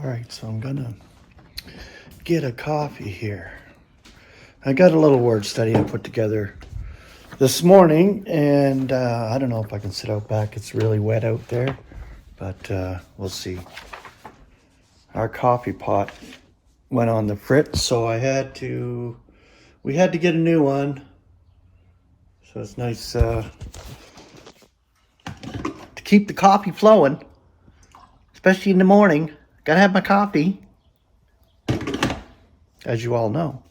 All right, so I'm gonna get a coffee here. I got a little word study I put together this morning, and I don't know if I can sit out back. It's really wet out there, but we'll see. Our coffee pot went on the fritz, so we had to get a new one. So it's nice to keep the coffee flowing, especially in the morning. Gotta have my coffee, as you all know.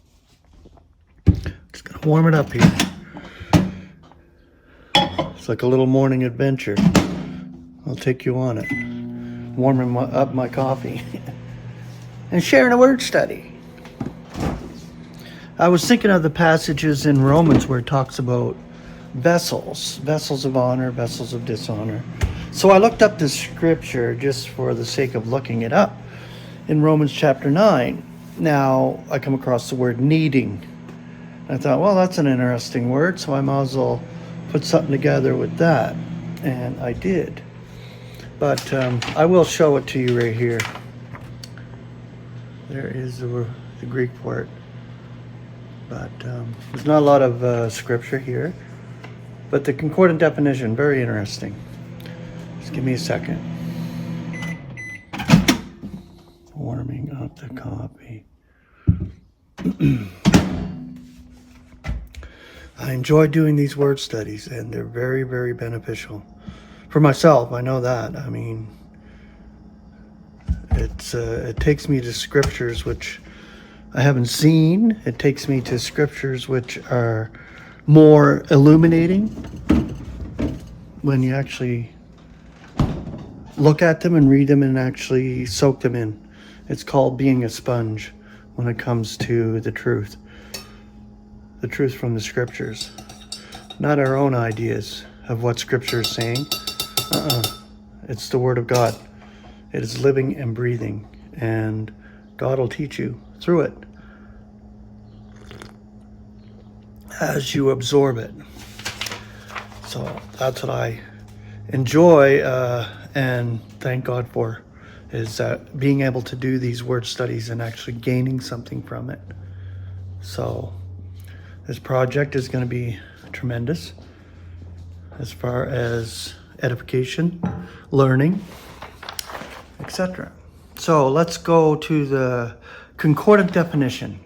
Just gonna warm it up here. It's like a little morning adventure. I'll take you on it. Warming up my coffee and sharing a word study. I was thinking of the passages in Romans where it talks about vessels of honor, vessels of dishonor. So I looked up this scripture just for the sake of looking it up in Romans chapter 9. Now I come across the word kneading. I thought, well, that's an interesting word, so I might as well put something together with that. And I did. But I will show it to you right here. There is the Greek for it. But there's not a lot of scripture here. But the concordant definition, very interesting. Just give me a second. Warming up the coffee. I enjoy doing these word studies, and they're very, very beneficial. For myself, I know that. I mean, it takes me to scriptures which I haven't seen. It takes me to scriptures which are more illuminating when you actually look at them and read them and actually soak them in. It's called being a sponge when it comes to the truth from the scriptures, not our own ideas of what scripture is saying. It's the word of God. It is living and breathing, and God will teach you through it as you absorb it. So that's what I enjoy and thank God for, is being able to do these word studies and actually gaining something from it. So this project is going to be tremendous as far as edification, learning, etc. So let's go to the concordant definition.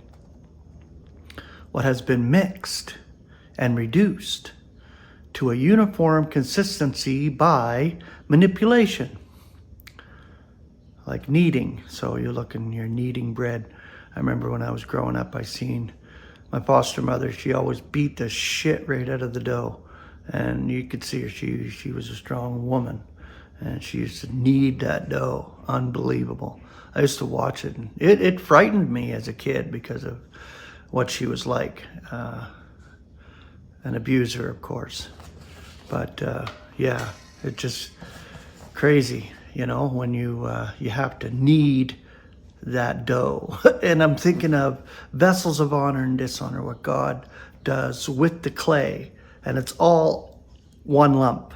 What has been mixed and reduced to a uniform consistency by manipulation, like kneading. So you're kneading bread. I remember when I was growing up, I seen my foster mother. She always beat the shit right out of the dough, and you could see her. She was a strong woman, and she used to knead that dough. Unbelievable. I used to watch it, and it frightened me as a kid because of what she was like. An abuser, of course. But yeah, it's just crazy, when you have to knead that dough. And I'm thinking of vessels of honor and dishonor, what God does with the clay, and it's all one lump.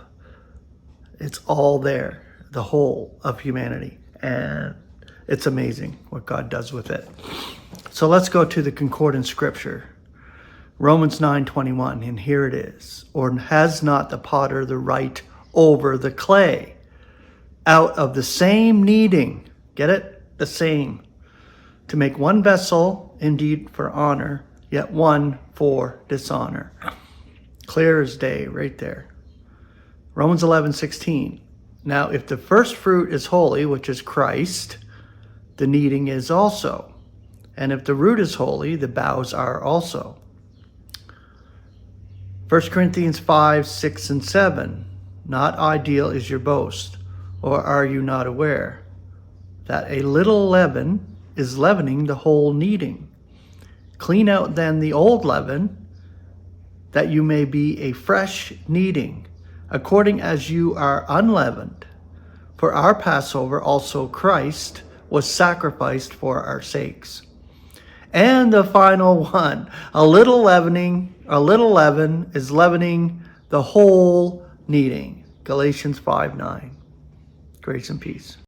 It's all there, the whole of humanity, and it's amazing what God does with it. So let's go to the concordant scripture, Romans 9:21, and here it is. Or has not the potter the right over the clay, out of the same kneading, get it? The same, to make one vessel indeed for honor, yet one for dishonor. Clear as day right there. Romans 11:16. Now if the first fruit is holy, which is Christ, the kneading is also. And if the root is holy, the boughs are also. 1 Corinthians 5:6 and 7. Not ideal is your boast, or are you not aware that a little leaven is leavening the whole kneading? Clean out then the old leaven, that you may be a fresh kneading, according as you are unleavened. For our Passover also Christ was sacrificed for our sakes. And the final one, a little leaven is leavening the whole kneading. Galatians 5:9. Grace and peace.